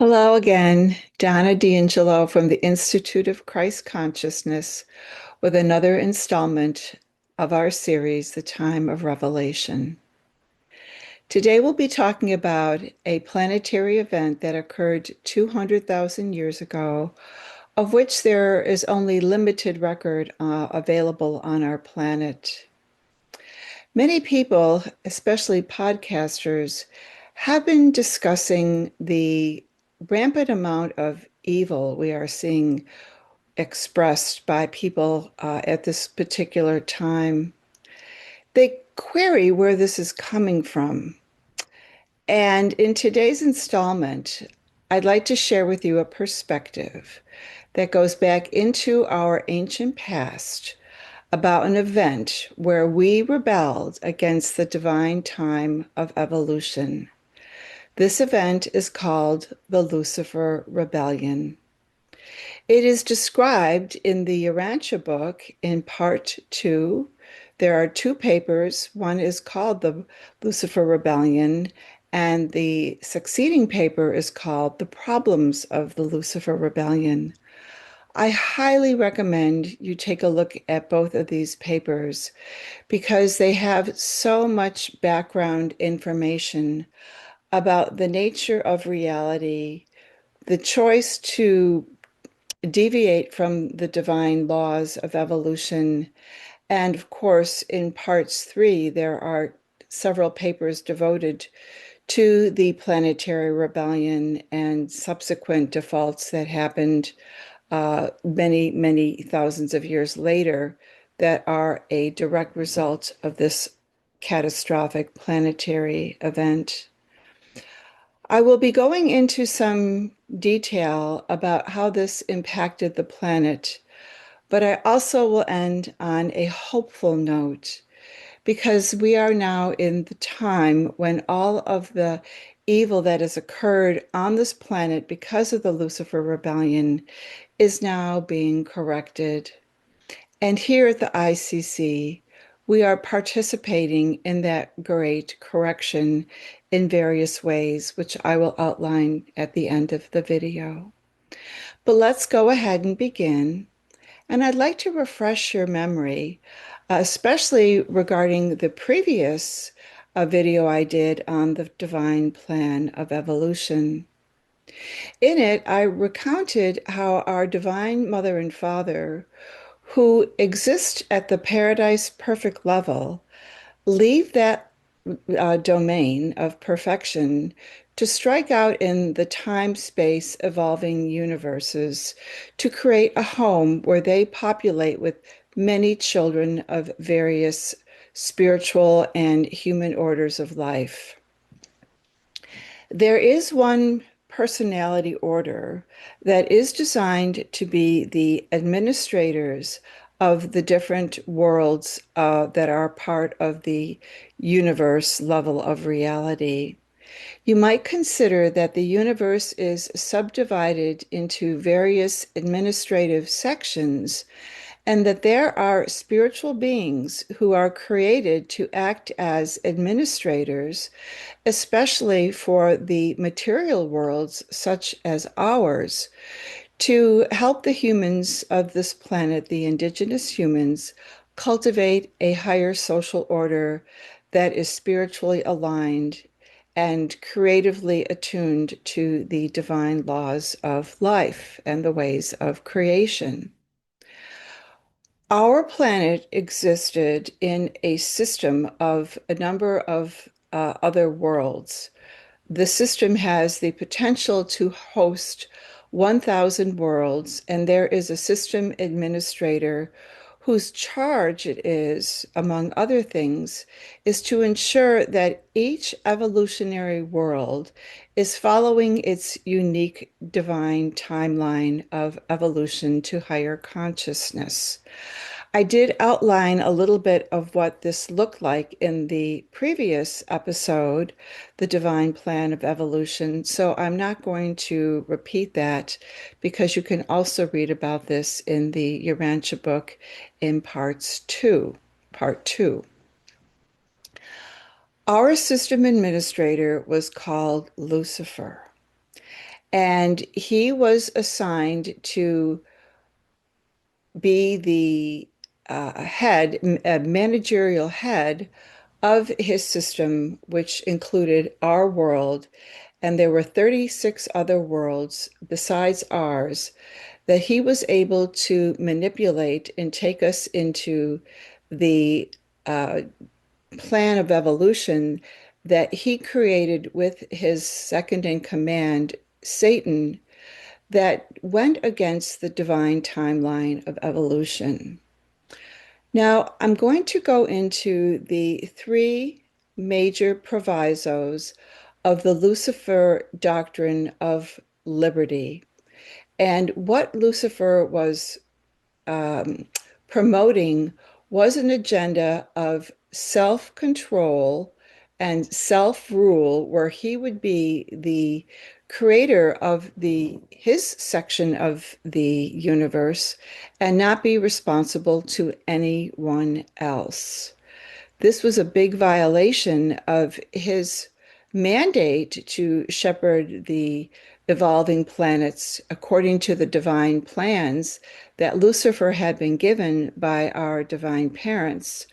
Hello again, Donna D'Angelo from the Institute of Christ Consciousness with another installment of our series, The Time of Revelation. Today we'll be talking about a planetary event that occurred 200,000 years ago, of which there is only limited record available on our planet. Many people, especially podcasters, have been discussing the rampant amount of evil we are seeing expressed by people at this particular time. They query where this is coming from. And in today's installment, I'd like to share with you a perspective that goes back into our ancient past about an event where we rebelled against the divine time of evolution. This event is called the Lucifer Rebellion. It is described in the Urantia book in part two. There are two papers. One is called the Lucifer Rebellion, and the succeeding paper is called The Problems of the Lucifer Rebellion. I highly recommend you take a look at both of these papers because they have so much background information about the nature of reality, the choice to deviate from the divine laws of evolution. And of course, in parts three, there are several papers devoted to the planetary rebellion and subsequent defaults that happened many, many thousands of years later that are a direct result of this catastrophic planetary event. I will be going into some detail about how this impacted the planet, but I also will end on a hopeful note because we are now in the time when all of the evil that has occurred on this planet because of the Lucifer rebellion is now being corrected. And here at the ICC, we are participating in that great correction in various ways, which I will outline at the end of the video. But let's go ahead and begin. And I'd like to refresh your memory, especially regarding the previous video I did on the divine plan of evolution. In it, I recounted how our divine mother and father, who exist at the paradise perfect level, leave that domain of perfection to strike out in the time space evolving universes to create a home where they populate with many children of various spiritual and human orders of life. There is one personality order that is designed to be the administrators of the different worlds that are part of the universe level of reality. You might consider that the universe is subdivided into various administrative sections and that there are spiritual beings who are created to act as administrators, especially for the material worlds such as ours, to help the humans of this planet, the indigenous humans, cultivate a higher social order that is spiritually aligned and creatively attuned to the divine laws of life and the ways of creation. Our planet existed in a system of a number of other worlds. The system has the potential to host 1,000 worlds, and there is a system administrator whose charge it is, among other things, is to ensure that each evolutionary world is following its unique divine timeline of evolution to higher consciousness. I did outline a little bit of what this looked like in the previous episode, The Divine Plan of Evolution, so I'm not going to repeat that because you can also read about this in the Urantia book in part two. Our system administrator was called Lucifer. And he was assigned to be the managerial head of his system, which included our world. And there were 36 other worlds besides ours that he was able to manipulate and take us into the uh, plan of evolution that he created with his second in command, Satan, that went against the divine timeline of evolution. Now, I'm going to go into the three major provisos of the Lucifer doctrine of liberty. And what Lucifer was um, promoting was an agenda of self control and self rule, where he would be the creator of his section of the universe and not be responsible to anyone else. This was a big violation of his mandate to shepherd the evolving planets according to the divine plans that Lucifer had been given by our divine parents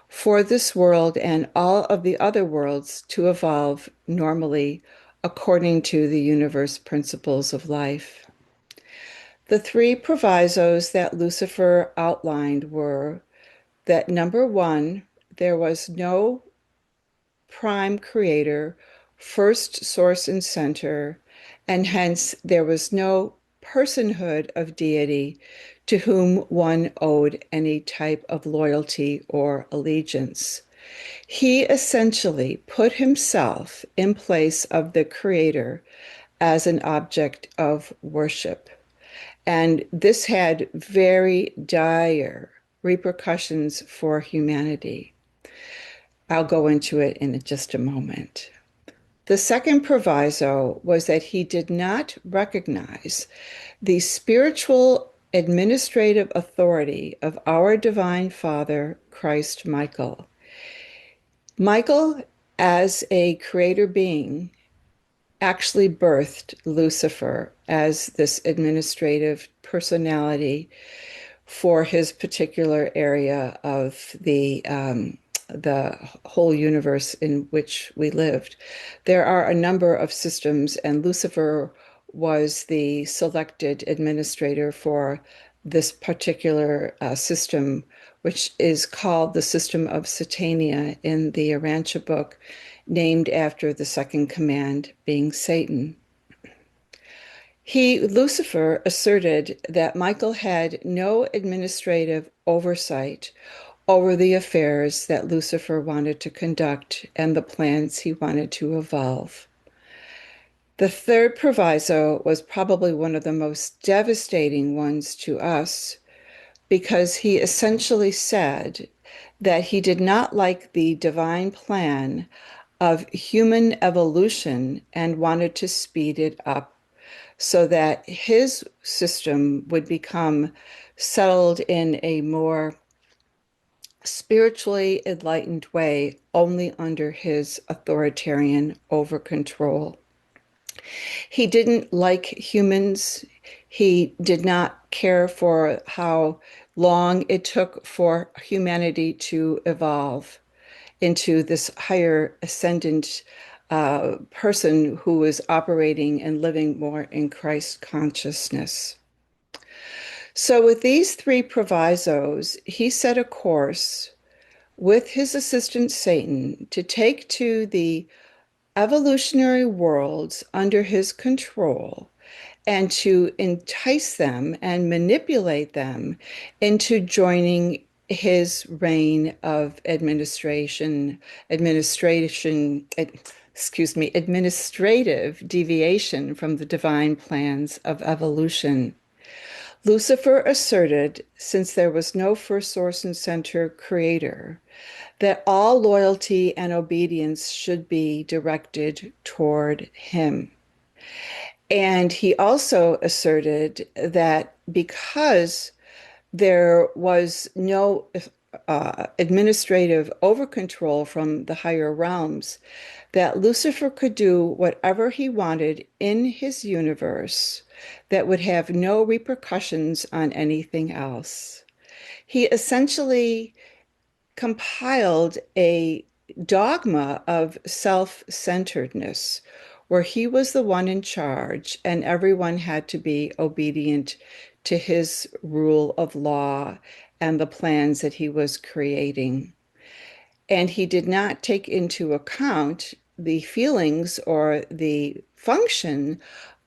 for this world and all of the other worlds to evolve normally according to the universe principles of life. The three provisos that Lucifer outlined were that number one, there was no prime creator, first source and center, and hence there was no personhood of deity to whom one owed any type of loyalty or allegiance. He essentially put himself in place of the creator as an object of worship. And this had very dire repercussions for humanity. I'll go into it in just a moment. The second proviso was that he did not recognize the spiritual administrative authority of our divine Father, Christ Michael. Michael, as a creator being, actually birthed Lucifer as this administrative personality for his particular area of the whole universe in which we lived. There are a number of systems, and Lucifer was the selected administrator for this particular system, which is called the system of Satania in the Arancha book, named after the second command being Satan. Lucifer, asserted that Michael had no administrative oversight over the affairs that Lucifer wanted to conduct and the plans he wanted to evolve. The third proviso was probably one of the most devastating ones to us because he essentially said that he did not like the divine plan of human evolution and wanted to speed it up so that his system would become settled in a more spiritually enlightened way only under his authoritarian over control. He didn't like humans. He did not care for how long it took for humanity to evolve into this higher ascendant person who was operating and living more in Christ consciousness. So, with these three provisos, he set a course with his assistant Satan to take to the evolutionary worlds under his control and to entice them and manipulate them into joining his reign of administrative deviation from the divine plans of evolution. Lucifer asserted, since there was no first source and center creator, that all loyalty and obedience should be directed toward him. And he also asserted that because there was no administrative over control from the higher realms, that Lucifer could do whatever he wanted in his universe that would have no repercussions on anything else. He essentially compiled a dogma of self-centeredness, where he was the one in charge and everyone had to be obedient to his rule of law and the plans that he was creating. And he did not take into account the feelings or the function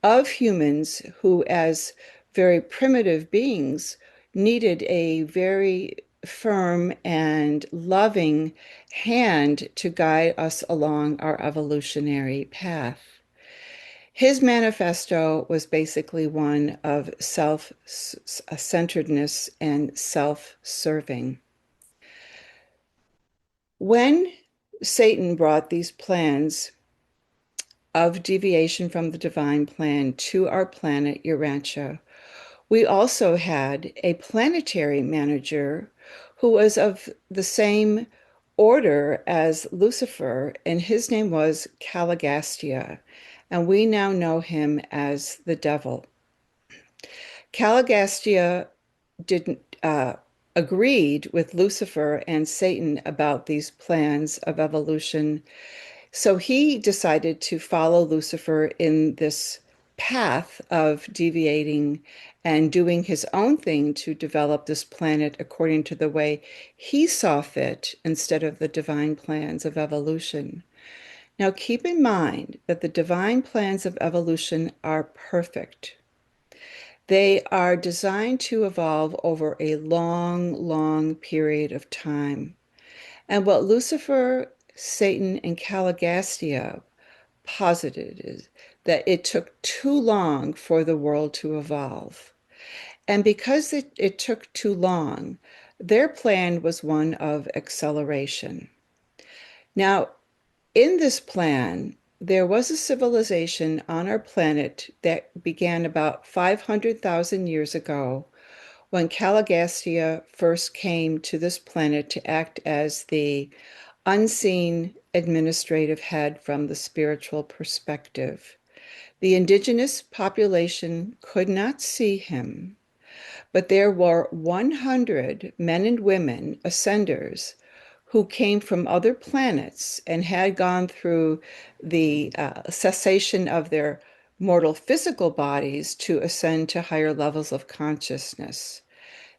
of humans who, as very primitive beings, needed a very firm and loving hand to guide us along our evolutionary path. His manifesto was basically one of self-centeredness and self-serving. When Satan brought these plans of deviation from the divine plan to our planet Urantia, we also had a planetary manager who was of the same order as Lucifer, and his name was Caligastia, and we now know him as the devil. Caligastia didn't agreed with Lucifer and Satan about these plans of evolution. So he decided to follow Lucifer in this path of deviating and doing his own thing to develop this planet according to the way he saw fit instead of the divine plans of evolution. Now, keep in mind that the divine plans of evolution are perfect. They are designed to evolve over a long, long period of time. And what Lucifer, Satan, and Caligastia posited is that it took too long for the world to evolve. And because it took too long, their plan was one of acceleration. Now, in this plan, there was a civilization on our planet that began about 500,000 years ago when Caligastia first came to this planet to act as the unseen administrative head from the spiritual perspective. The indigenous population could not see him, but there were 100 men and women, ascenders, who came from other planets and had gone through the cessation of their mortal physical bodies to ascend to higher levels of consciousness.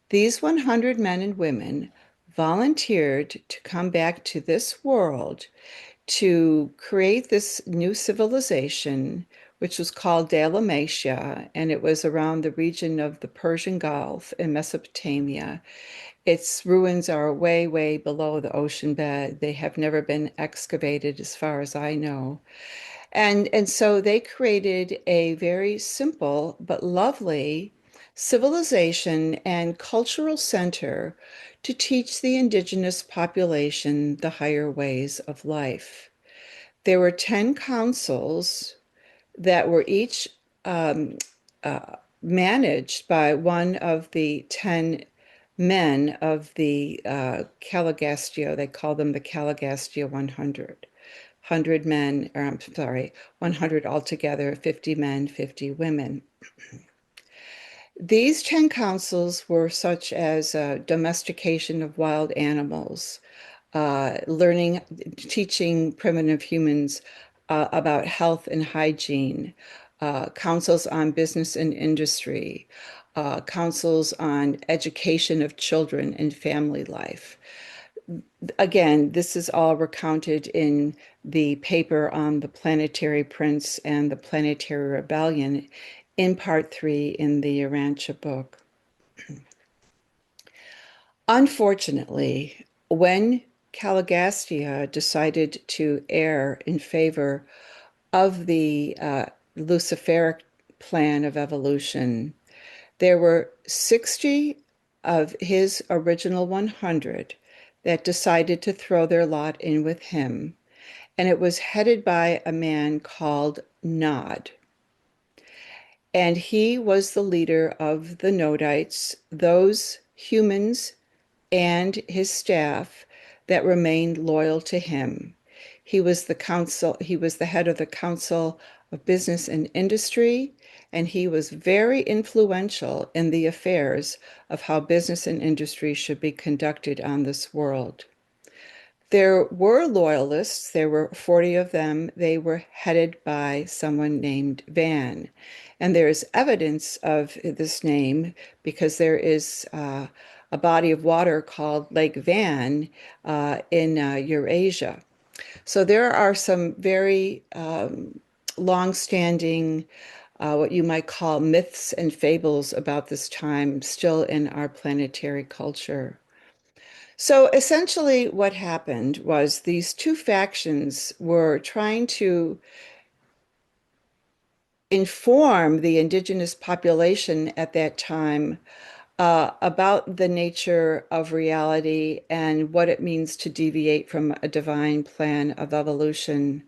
These 100 men and women volunteered to come back to this world to create this new civilization, which was called Dalmatia, and it was around the region of the Persian Gulf in Mesopotamia. Its ruins are way, way below the ocean bed. They have never been excavated as far as I know. And so they created a very simple but lovely civilization and cultural center to teach the indigenous population the higher ways of life. There were 10 councils that were each managed by one of the 10 men of the Caligastia. They call them the Caligastia 100. 100 men, or I'm sorry, 100 altogether, 50 men, 50 women. These 10 councils were such as domestication of wild animals, learning, teaching primitive humans about health and hygiene, councils on business and industry, councils on education of children and family life. Again, this is all recounted in the paper on the planetary prince and the planetary rebellion in part 3 in the Urantia book. Unfortunately, when Caligastia decided to err in favor of the Luciferic plan of evolution, there were 60 of his original 100 that decided to throw their lot in with him, and it was headed by a man called Nod. And he was the leader of the Nodites, those humans and his staff that remained loyal to him. He was the head of the Council of Business and Industry, and he was very influential in the affairs of how business and industry should be conducted on this world. There were loyalists, there were 40 of them. They were headed by someone named Van. And there is evidence of this name because there is a body of water called Lake Van in Eurasia. So there are some very long-standing, what you might call myths and fables about this time still in our planetary culture. So essentially, what happened was these two factions were trying to inform the indigenous population at that time about the nature of reality and what it means to deviate from a divine plan of evolution.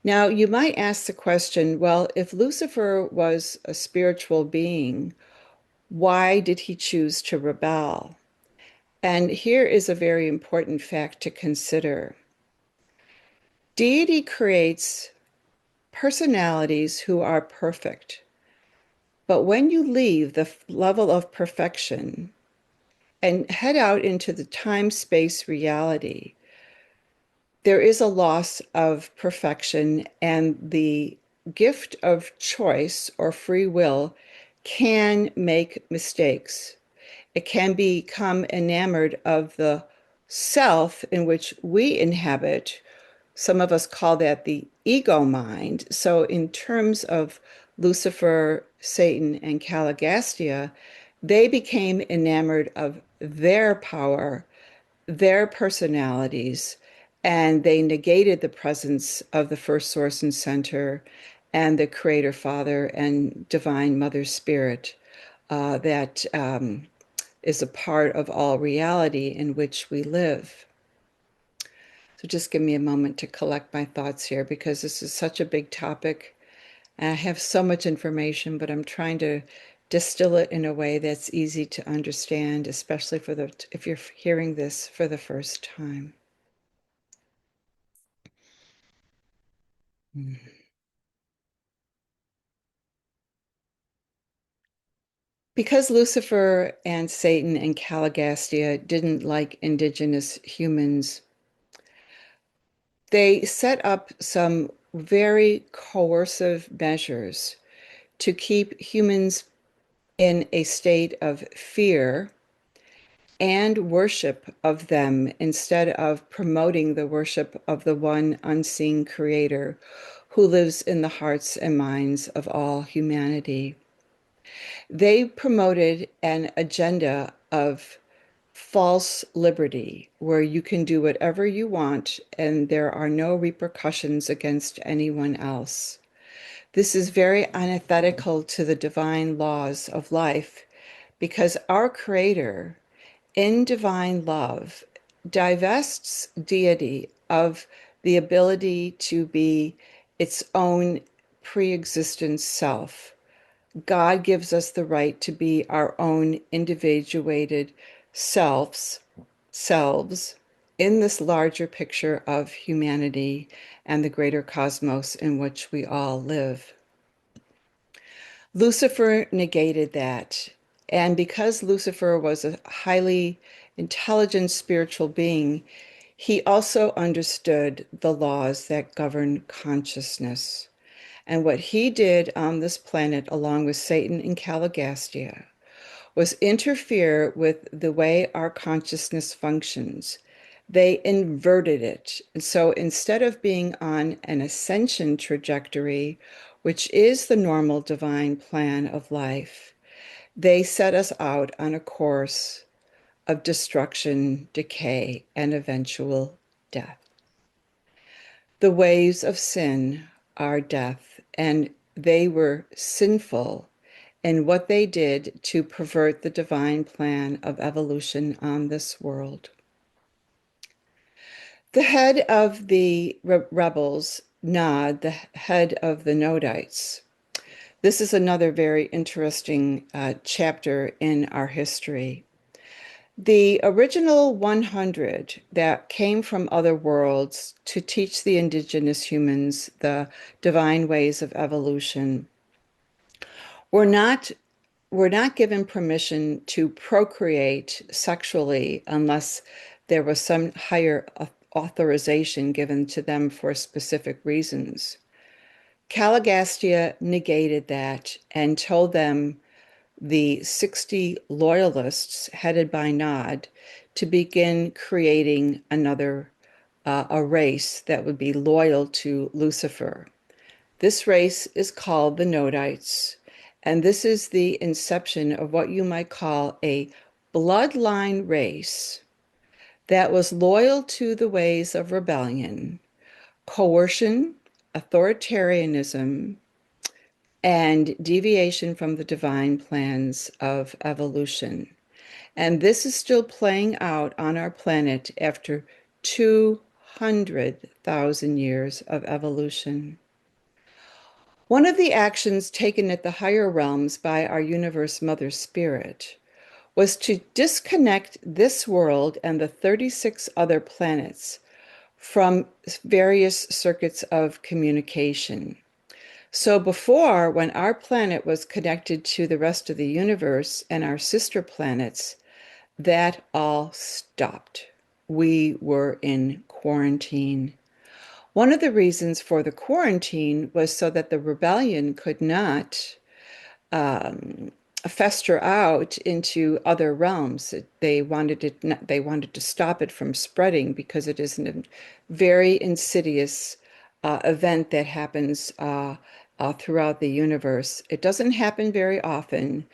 Now, you might ask the question, well, if Lucifer was a spiritual being, why did he choose to rebel? And here is a very important fact to consider. Deity creates personalities who are perfect. But when you leave the level of perfection and head out into the time-space reality, there is a loss of perfection, and the gift of choice or free will can make mistakes. It can become enamored of the self in which we inhabit. Some of us call that the ego mind. So, in terms of Lucifer, Satan, and Caligastia, they became enamored of their power, their personalities, and they negated the presence of the first source and center and the Creator Father and Divine Mother Spirit that is a part of all reality in which we live. So just give me a moment to collect my thoughts here because this is such a big topic. And I have so much information, but I'm trying to distill it in a way that's easy to understand, especially if you're hearing this for the first time. Because Lucifer and Satan and Caligastia didn't like indigenous humans, they set up some very coercive measures to keep humans in a state of fear and worship of them instead of promoting the worship of the one unseen creator who lives in the hearts and minds of all humanity. They promoted an agenda of false liberty where you can do whatever you want and there are no repercussions against anyone else. This is very antithetical to the divine laws of life because our Creator, in divine love, divests deity of the ability to be its own pre-existent self. God gives us the right to be our own individuated selves in this larger picture of humanity and the greater cosmos in which we all live. Lucifer negated that. And because Lucifer was a highly intelligent spiritual being, he also understood the laws that govern consciousness. And what he did on this planet, along with Satan and Caligastia, was interfere with the way our consciousness functions. They inverted it. And so instead of being on an ascension trajectory, which is the normal divine plan of life, they set us out on a course of destruction, decay, and eventual death. The ways of sin are death, and they were sinful in what they did to pervert the divine plan of evolution on this world. The head of the rebels, Nod, the head of the Nodites. This is another very interesting chapter in our history. The original 100 that came from other worlds to teach the indigenous humans the divine ways of evolution were not were not given permission to procreate sexually unless there was some higher authorization given to them for specific reasons. Caligastia negated that and told them, the 60 loyalists headed by Nod, to begin creating a race that would be loyal to Lucifer. This race is called the Nodites, and this is the inception of what you might call a bloodline race that was loyal to the ways of rebellion, coercion, authoritarianism, and deviation from the divine plans of evolution. And this is still playing out on our planet after 200,000 years of evolution. One of the actions taken at the higher realms by our universe mother spirit was to disconnect this world and the 36 other planets from various circuits of communication. So before, when our planet was connected to the rest of the universe and our sister planets, that all stopped. We were in quarantine. One of the reasons for the quarantine was so that the rebellion could not um, fester out into other realms. They wanted to stop it from spreading because it is a very insidious event that happens throughout the universe. It doesn't happen very often,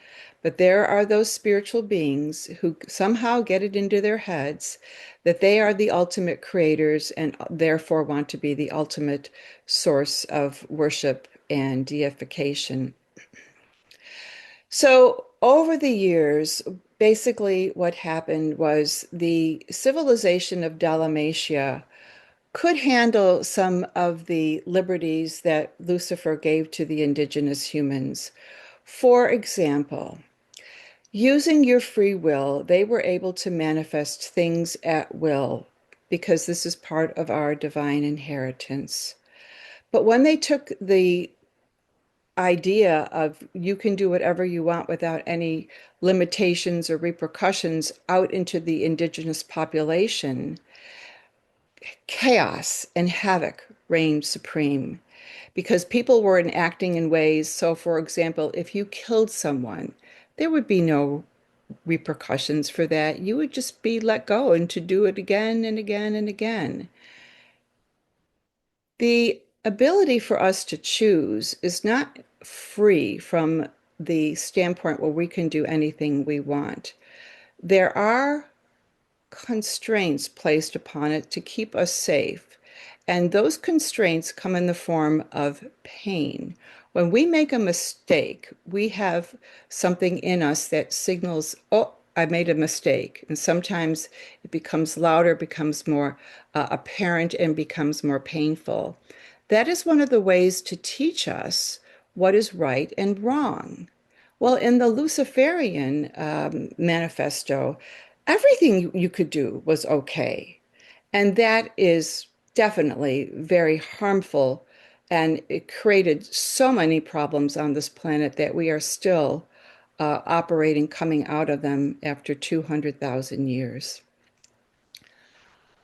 but there are those spiritual beings who somehow get it into their heads that they are the ultimate creators and therefore want to be the ultimate source of worship and deification. So, over the years, basically what happened was the civilization of Dalmatia could handle some of the liberties that Lucifer gave to the indigenous humans. For example, using your free will, they were able to manifest things at will because this is part of our divine inheritance. But when they took the idea of you can do whatever you want without any limitations or repercussions out into the indigenous population, chaos and havoc reigned supreme because people were acting in ways. So, for example, if you killed someone, there would be no repercussions for that. You would just be let go and to do it again and again and again. The ability for us to choose is not free from the standpoint where we can do anything we want. There are constraints placed upon it to keep us safe. And those constraints come in the form of pain. When we make a mistake, we have something in us that signals, oh, I made a mistake. And sometimes it becomes louder, becomes more apparent, and becomes more painful. That is one of the ways to teach us what is right and wrong. Well, in the Luciferian manifesto, everything you could do was okay. And that is definitely very harmful. And it created so many problems on this planet that we are still operating, coming out of them after 200,000 years.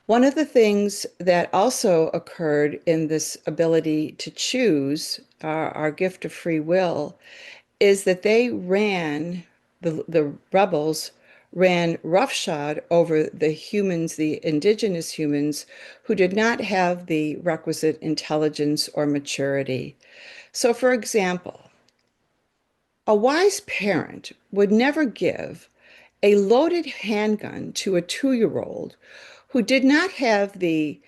One of the things that also occurred in this ability to choose, our gift of free will, is that the rebels ran roughshod over the humans, the indigenous humans, who did not have the requisite intelligence or maturity. So, for example, a wise parent would never give a loaded handgun to a 2-year-old who did not have the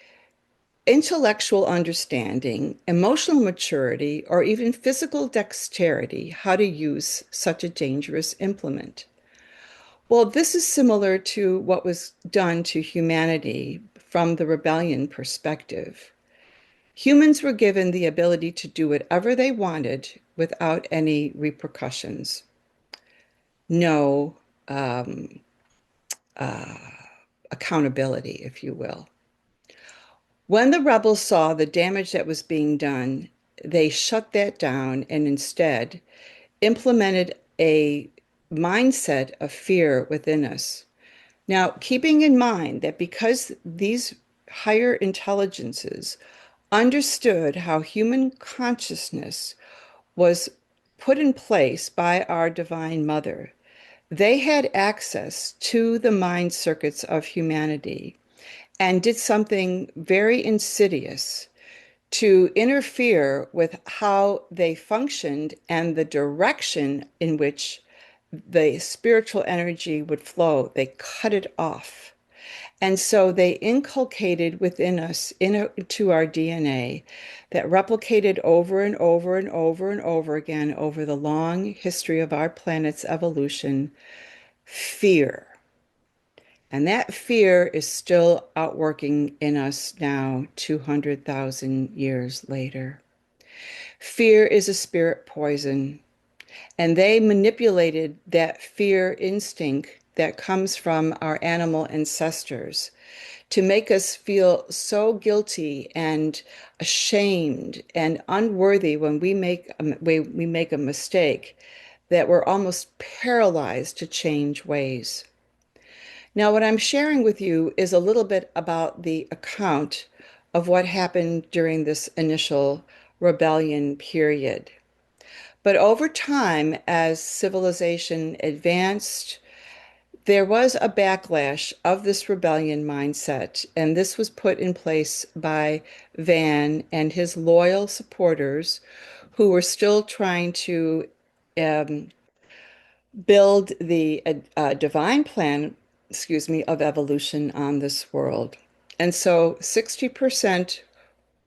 intellectual understanding, emotional maturity, or even physical dexterity how to use such a dangerous implement. Well, this is similar to what was done to humanity from the rebellion perspective. Humans were given the ability to do whatever they wanted without any repercussions. No accountability, if you will. When the rebels saw the damage that was being done, they shut that down and instead implemented a mindset of fear within us. Now, keeping in mind that because these higher intelligences understood how human consciousness was put in place by our Divine Mother, they had access to the mind circuits of humanity and did something very insidious to interfere with how they functioned and the direction in which the spiritual energy would flow. They cut it off. And so they inculcated within us into our DNA that replicated over and over and over and over again over the long history of our planet's evolution fear. And that fear is still outworking in us now, 200,000 years later. Fear is a spirit poison, and they manipulated that fear instinct that comes from our animal ancestors to make us feel so guilty and ashamed and unworthy when we make a mistake that we're almost paralyzed to change ways. Now, what I'm sharing with you is a little bit about the account of what happened during this initial rebellion period. But over time, as civilization advanced, there was a backlash of this rebellion mindset, and this was put in place by Van and his loyal supporters who were still trying to um, build the divine plan, excuse me, of evolution on this world. And so 60%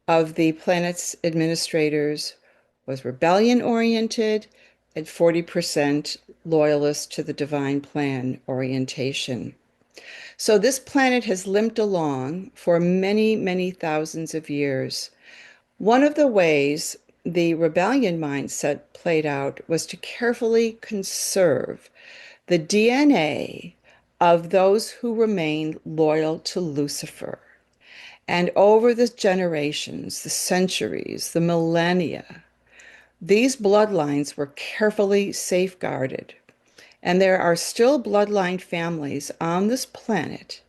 of the planet's administrators was rebellion oriented and 40% loyalist to the divine plan orientation. So this planet has limped along for many, many thousands of years. One of the ways the rebellion mindset played out was to carefully conserve the DNA of those who remained loyal to Lucifer. And over the generations, the centuries, the millennia, these bloodlines were carefully safeguarded. And there are still bloodline families on this planet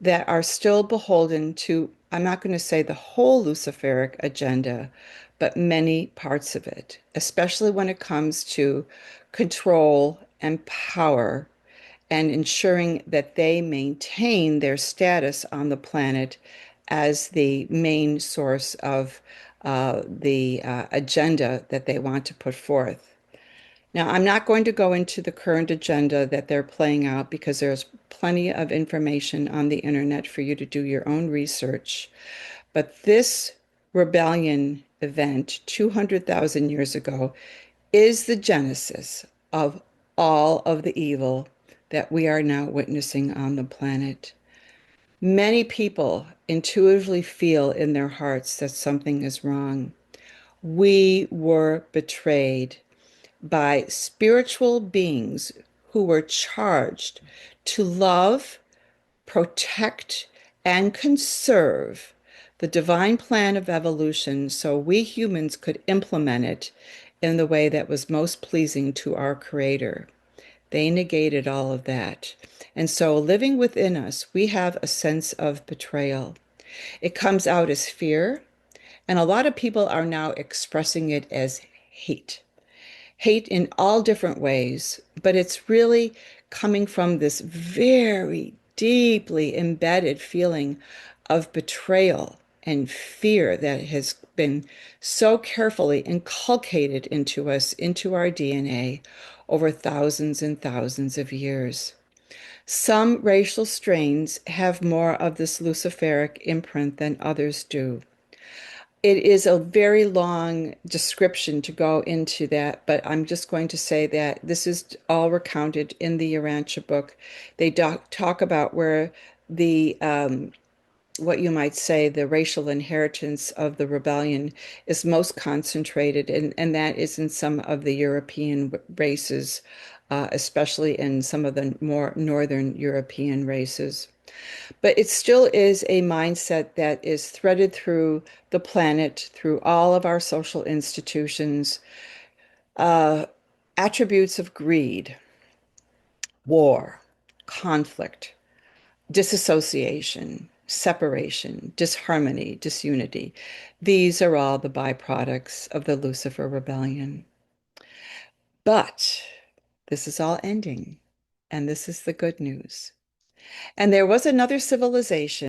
that are still beholden to, I'm not going to say the whole Luciferic agenda, but many parts of it, especially when it comes to control and power and ensuring that they maintain their status on the planet as the main source of the agenda that they want to put forth. Now, I'm not going to go into the current agenda that they're playing out because there's plenty of information on the internet for you to do your own research. But this rebellion event 200,000 years ago is the genesis of all of the evil that we are now witnessing on the planet. Many people intuitively feel in their hearts that something is wrong. We were betrayed by spiritual beings who were charged to love, protect, and conserve the divine plan of evolution so we humans could implement it in the way that was most pleasing to our Creator. They negated all of that. And so, living within us, we have a sense of betrayal. It comes out as fear, and a lot of people are now expressing it as hate. Hate in all different ways, but it's really coming from this very deeply embedded feeling of betrayal and fear that has been so carefully inculcated into us, into our DNA, over thousands and thousands of years. Some racial strains have more of this Luciferic imprint than others do. It is a very long description to go into that, but I'm just going to say that this is all recounted in the Urantia book. They talk about where the what you might say the racial inheritance of the rebellion is most concentrated, and that is in some of the European races especially in some of the more northern European races. But it still is a mindset that is threaded through the planet, through all of our social institutions, uh, attributes of greed, war, conflict, disassociation, separation, disharmony, disunity. These are all the byproducts of the Lucifer rebellion. But this is all ending, and this is the good news. And there was another civilization.